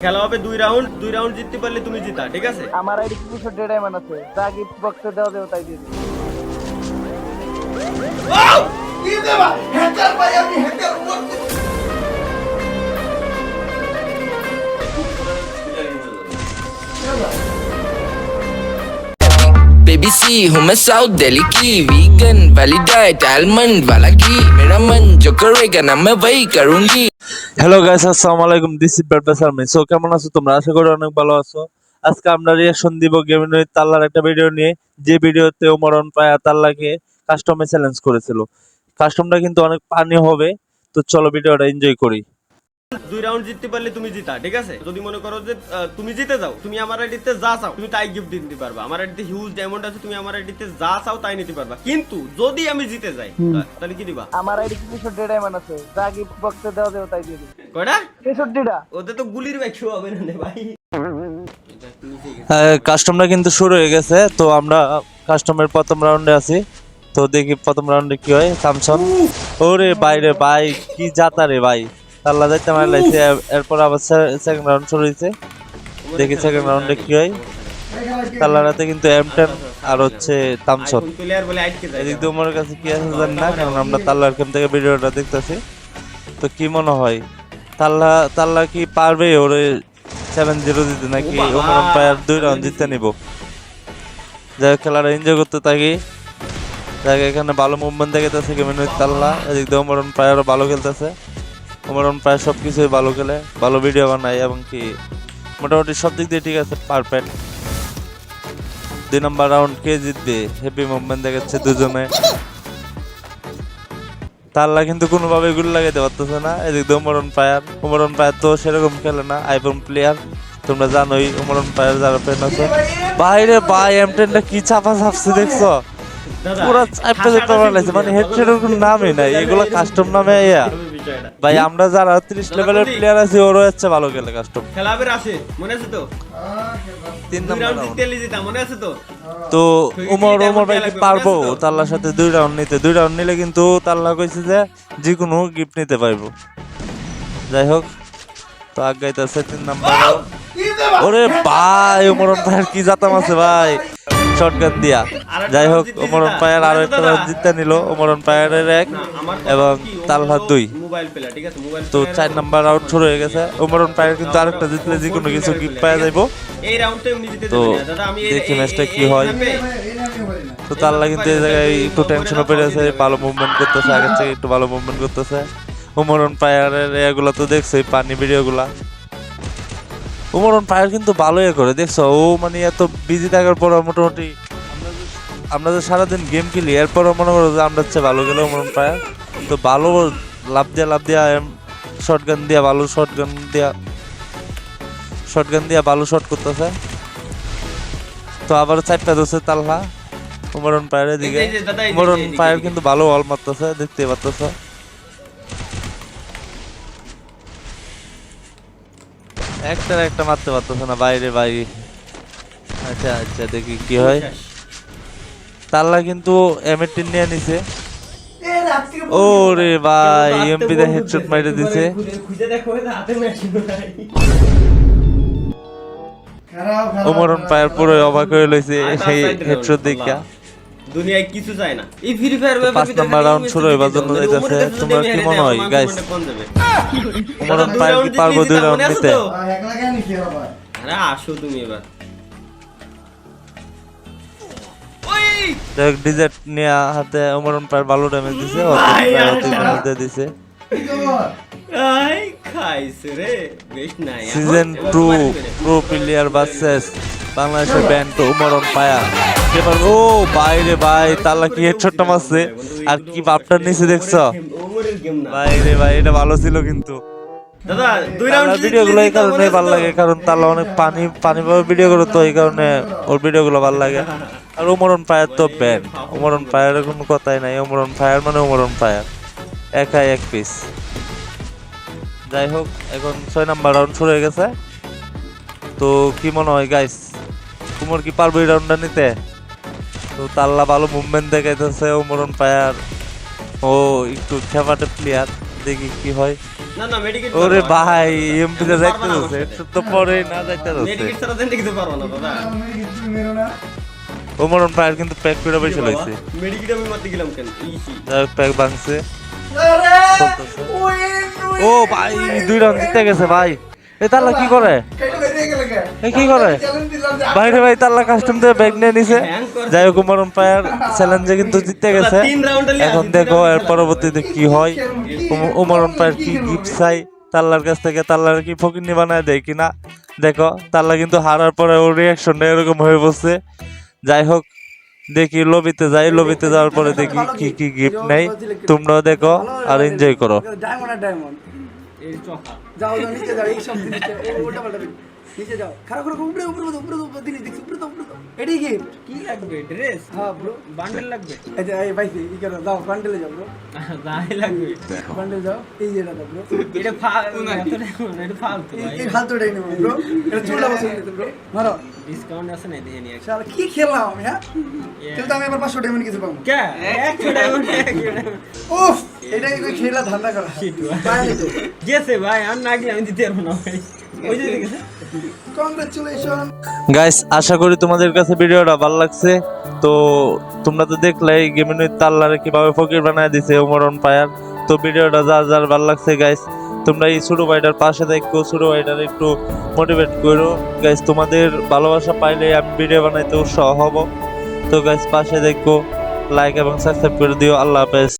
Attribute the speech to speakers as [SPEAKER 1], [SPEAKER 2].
[SPEAKER 1] খেলা হবে 2 রাউন্ড জিততে পারলে তুমি জিতা, ঠিক আছে?
[SPEAKER 2] আমার আইডি কিছু ডায়মন্ড আছে, যা গিফট বক্সে দেওয়া যাবে তাই দিয়ে দিই।
[SPEAKER 1] কি দেবা হ্যাকার ভাই, আমি হ্যাকার
[SPEAKER 3] बेबी सी हूँ मैं साउथ दिल्ली की वीगन वाली डाइट आलमंड वाला घी मेरा मन जो करेगा ना मैं वही करूंगी।
[SPEAKER 4] হ্যালো গাইস, আসসালামু আলাইকুম। This is batbus army. So কেমন আছো তোমরা? আশা করি অনেক ভালো আছো। আজকে আমরা রিঅ্যাকশন দিব গেমিং উইথ তাল্লার একটা ভিডিও নিয়ে, যে ভিডিওতে ওমরন পায়া তাল্লাকে কাস্টমে চ্যালেঞ্জ করেছিল। কাস্টমটা কিন্তু অনেক পানি হবে, তো চলো ভিডিওটা এনজয় করি।
[SPEAKER 1] 2 রাউন্ড জিততে পারলে তুমি জিতা, ঠিক আছে? যদি মনে করো যে তুমি জিতে যাও, তুমি আমার আইডিতে যা চাও তুমি তাই গিফট দিতে পারবা। আমার আইডিতে হিউজ ডায়মন্ড আছে, তুমি আমার আইডিতে যা চাও তাই নিতে পারবা। কিন্তু যদি আমি জিতে যাই তাহলে কি দিবা?
[SPEAKER 2] আমার আইডি কিছু ডায়মন্ড আছে, যা গিফট বক্সে দেওয়া যাবে তাই দিয়ে দিই।
[SPEAKER 1] কয়টা?
[SPEAKER 2] 63টা।
[SPEAKER 1] ওতে তো গুলির ব্যাগ শো হবে না রে ভাই।
[SPEAKER 4] কাস্টমটা কিন্তু শুরু হয়ে গেছে, তো আমরা কাস্টমের প্রথম রাউন্ডে আছি। তো দেখি প্রথম রাউন্ডে কি হয়। স্যামসন, ওরে বাইরে ভাই, কি জাতা রে ভাই। তাল্লা যাইতে মার লাইছে, এরপর আবার সেকেন্ড রাউন্ড শুরু হয়েছে। দেখি সেকেন্ড রাউন্ডে কি হয়। তাল্লারাতে কিন্তু M10 আর হচ্ছে থামসন।
[SPEAKER 1] প্লেয়ার বলে আটকে যায়।
[SPEAKER 4] এদিক দিয়ে উমরের কাছে কি আছে জানি না, কারণ আমরা তাল্লার ক্যাম্প থেকে ভিডিওটা দেখতেছি। তো কি মনে হয়, তাল্লা কি পারবে ওরে 7-0 দিতে, নাকি ওমর এম্পায়ার 2 রাউন্ড জিতে নিব? যাই হোক, খেলাটা এনজয় করতে থাকি। যাই এখানে ভালো মুভমেন্ট দেখাতেছে গেমিং উইথ তাল্লা। এদিক দিয়ে ওমর এম্পায়ারও ভালো খেলতেছে। ওমর এম্পায়ার সব কিছুই ভালো খেলে, ভালো ভিডিও বানায়, এবং কি মোটামুটি সব দিক দিয়ে ঠিক আছে, পারফেক্ট। 2 নম্বর রাউন্ড কে জিতবে? হেভি মুভমেন্ট দেখাচ্ছে দুজনে। তাল্লা কিন্তু কোনোভাবে গুলি লাগাইতে পারতেছে না। এদিক দিয়ে ওমরন পায়ার তো সেরকম খেলে না, আইফোন প্লেয়ার, তোমরা জানোই। ওমরন পায়ার যারা ফ্রেন্ড আছে, বাইরে ভাই M10টা কি চাপা চাপছে দেখছো? পুরো চাপটা যেতে পারলাইছে, মানে হেডশটের কোনো নামই নাই। এগুলো কাস্টম নামে ভাই। আমরা যারা 30 লেভেলের প্লেয়ার আছি, ওরও হচ্ছে ভালো খেলে কাস্টম।
[SPEAKER 1] খেলা হবে আসে, মনে আছে তো?
[SPEAKER 4] 3
[SPEAKER 1] 2
[SPEAKER 4] নম্বর
[SPEAKER 1] রাউন্ড
[SPEAKER 4] রাউন্ড।
[SPEAKER 1] জিততে জিতা, মনে আছে তো?
[SPEAKER 4] তো ওমর ভাই কি পারবো তাল্লার সাথে 2 রাউন্ড নিতে? 2 রাউন্ড নিলে কিন্তু তাল্লা কইছে যে কোনো গিফট নিতে পারবো। যাই হোক, তো আগাইতেছে 3 নাম্বার রাউন্ড। ওরে ভাই, ওমর ভাইয়ের কি জাতাম আছে ভাই, শটগান দিয়া। যাই হোক, ওমর ভাইয়ের আরো একটা রাউন্ড জিতে নিল। ওমর ভাইয়ের 1 এবং তাল্লা 2।
[SPEAKER 1] মোবাইল প্লেয়ার, ঠিক আছে? মোবাইল
[SPEAKER 4] তো 4 নাম্বার রাউন্ড শুরু হয়ে গেছে। ওমর ভাইয়ের কিন্তু আরেকটা জিতলে যে কোনো কিছু গিফট পাওয়া যাইবো।
[SPEAKER 1] এই রাউন্ডে উনি জিতে
[SPEAKER 4] তো
[SPEAKER 1] যাবেন। দাদা আমি
[SPEAKER 4] দেখি ম্যাচটা কি হয়। তো তাল্লা কিন্তু এই জায়গায় একটু টেনশনে পড়ে আছে, ভালো মুভমেন্ট করতেছে, আগের থেকে একটু ভালো মুভমেন্ট করতেছে। ওমরন পায়ারের এগুলা তো দেখছোই, পানি ভিডিওগুলা। ওমরন পায়ার কিন্তু ভালো করে দেখছো, ও মানে এত বিজি থাকার পর মোটামুটি আমরা যে সারাদিন গেম খেলি, এরপরও মনে করো যে আমরা হচ্ছে ভালো গেলে ওমরন পায়ার তো ভালো লাভ দিয়া শটগান দিয়া ভালো শটগান দিয়া ভালো শট করতেছে। তো আবার 4টা দোষে তাল্লা ওমরন পায়ারের দিকে। ওমরন পায়ার কিন্তু ভালো ওয়াল মারতেছে, দেখতে পাচ্ছ। একটা মারতে পারতেছে না, বাইরে ভাই। আচ্ছা আচ্ছা, দেখি কি হয়। তাল্লা কিন্তু M18 নিয়ে নিছে। ওরে ভাই, এমপি দা হেডশট মাইরে দিছে। ওমরন পায়ার পুরো অবাক হয়ে লইছে এই হেডশট দেখা।
[SPEAKER 1] দুনিয়ায় কিছু চায় না। এই ফ্রি ফায়ার ব্যাপারে
[SPEAKER 4] 5 নাম্বার রাউন্ড শুরু হইবার জন্য যাইতেছে। তোমরা কি মনে হয় গাইস, ওমরন পায়ার কি পারবো 2 রাউন্ড নিতে?
[SPEAKER 1] আরে আসো তুমি এবার।
[SPEAKER 4] দেখ ডিজেট নিয়ে হাতে ওমরন পায়ার ভালো ড্যামেজ দিছে, অত দিছে।
[SPEAKER 1] আই খাইছে রে, বেশ নাই।
[SPEAKER 4] সিজন 2 প্রো প্লেয়ার ভার্সেস বাংলাদেশের ব্যান্ড ওমরন পায়ার। ও বাইরে ভাই, তাল্লা কি হেডশটটা মারছে, আর কি বাপটার নিচে দেখছো বাইরে ভাই। এটা ভালো ছিল কিন্তু
[SPEAKER 1] দাদা। 2 রাউন্ড
[SPEAKER 4] ভিডিওগুলো এই কারণে ভালো লাগে, কারণ তাল্লা অনেক পানি ভাবে ভিডিও করে, তো এই কারণে ওর ভিডিওগুলো ভালো লাগে। আর ওমরন পায়ার তো ব্যান্ড, ওমরন পায়ারের কোনো কথাই নাই। ওমরন পায়ার মানে ওমরন পায়ার, একাই এক পিস। যাই হোক, এখন 6 নাম্বার রাউন্ড শুরু হয়ে গেছে। তো কি মনে হয় গাইস, তোমার কি পারবো এই রাউন্ডটা নিতে? তো তাল্লা ভালো মুভমেন্ট দেখাইতেছে। ওমরন পায়ার ও একটু খেপাটে প্লেয়ার, দেখি কি হয়।
[SPEAKER 1] না না মেডিকেট
[SPEAKER 4] ওরে ভাই এমপি তে যাইতে হচ্ছে একটু তো পরে না যাইতে হচ্ছে।
[SPEAKER 1] মেডিকেট ছাড়া দেন কিছু পারবো না দাদা।
[SPEAKER 4] ওমরন ফায়ার কিন্তু প্যাক করে বসে লইছে।
[SPEAKER 1] মেডিকেট আমি মারতে গেলাম কেন? ইসি
[SPEAKER 4] প্যাক ভাঙছে। ও ভাই 2 রাউন্ড জিতে গেছে ভাই। এই তাল্লা কি করে? এই কি করে? বাইরে ভাই তাল্লা কাস্টম দিয়ে ব্যাগ নিয়ে নিছে। যাই হোক ওমরন ফায়ার চ্যালেঞ্জে কিন্তু জিতে গেছে।
[SPEAKER 1] 3 রাউন্ডে
[SPEAKER 4] এখন দেখো এর পরবর্তীতে কি হয়। ওমরন ফায়ার কি গিফট চাই তাল্লার কাছ থেকে, তাল্লার কি ফকিন্নি বানায় দেয় কিনা দেখো। তাল্লা কিন্তু হারার পরে ওর রিয়াকশনটা এরকম হয়ে বসছে। যাই হোক দেখি লবিতে যাই, লবিতে যাওয়ার পরে দেখি কি কি গিফট নেই। তোমরাও দেখো আর এনজয় করো।
[SPEAKER 2] ডায়মন্ড আর ডায়মন্ড
[SPEAKER 1] এই চকা
[SPEAKER 2] যাও যাও নিচে যাও এই সব নিচে ওটা পাল্টা নিচে যাও খারাপ করে উপরে উপরে উপরে দিলি দেখি উপরে তো এটাই গিফট
[SPEAKER 1] কি লাগবে? ড্রেস?
[SPEAKER 2] হ্যাঁ ব্রো
[SPEAKER 1] বান্ডেল লাগবে?
[SPEAKER 2] এই যে এই ভাই ই করো দাও বান্ডেলে যাও ব্রো
[SPEAKER 1] যাই লাগবে।
[SPEAKER 2] বান্ডেল যাও এই যে দাও ব্রো
[SPEAKER 1] এটা এটা ফালতু ভাই।
[SPEAKER 2] এই ফালতুটাই নেবো ব্রো এটা চুলটা বসে দিতে ব্রো মারো
[SPEAKER 1] ডিসকাউন্ট আছে না দিয়ে নিয়ে।
[SPEAKER 2] শালা কি খেললাম আমি হ্যাঁ কিন্তু আমি এবার 500 ডায়মন্ড কিছু পাবো
[SPEAKER 1] কে এক ডায়মন্ড
[SPEAKER 2] উফ এটা কি খেলা ধান্দা করা পাইনি তো
[SPEAKER 1] গেছে ভাই। আর না গেলে আমি দিতে পারবো না ভাই। ওই যে দেখেছে
[SPEAKER 2] কংগ্রাচুলেশন
[SPEAKER 4] গাইস আশা করি তোমাদের কাছে ভিডিওটা ভালো লাগছে। তো তোমরা তো দেখলেই গেমিং উইথ তাল্লারে কিভাবে ফকির বানায় দিছে ওমরন ফায়ার। তো ভিডিওটা যার যার ভালো লাগছে গাইস তোমরা এই ছোট ভাইটার পাশে দেখো, ছোট ভাইটার একটু মোটিভেট করো গাইস। তোমাদের ভালোবাসা পাইলে আমি ভিডিও বানাইতে উৎসাহ হব। তো গাইস পাশে দেখো, লাইক এবং সাবস্ক্রাইব করে দিও। আল্লাহ হাফেজ।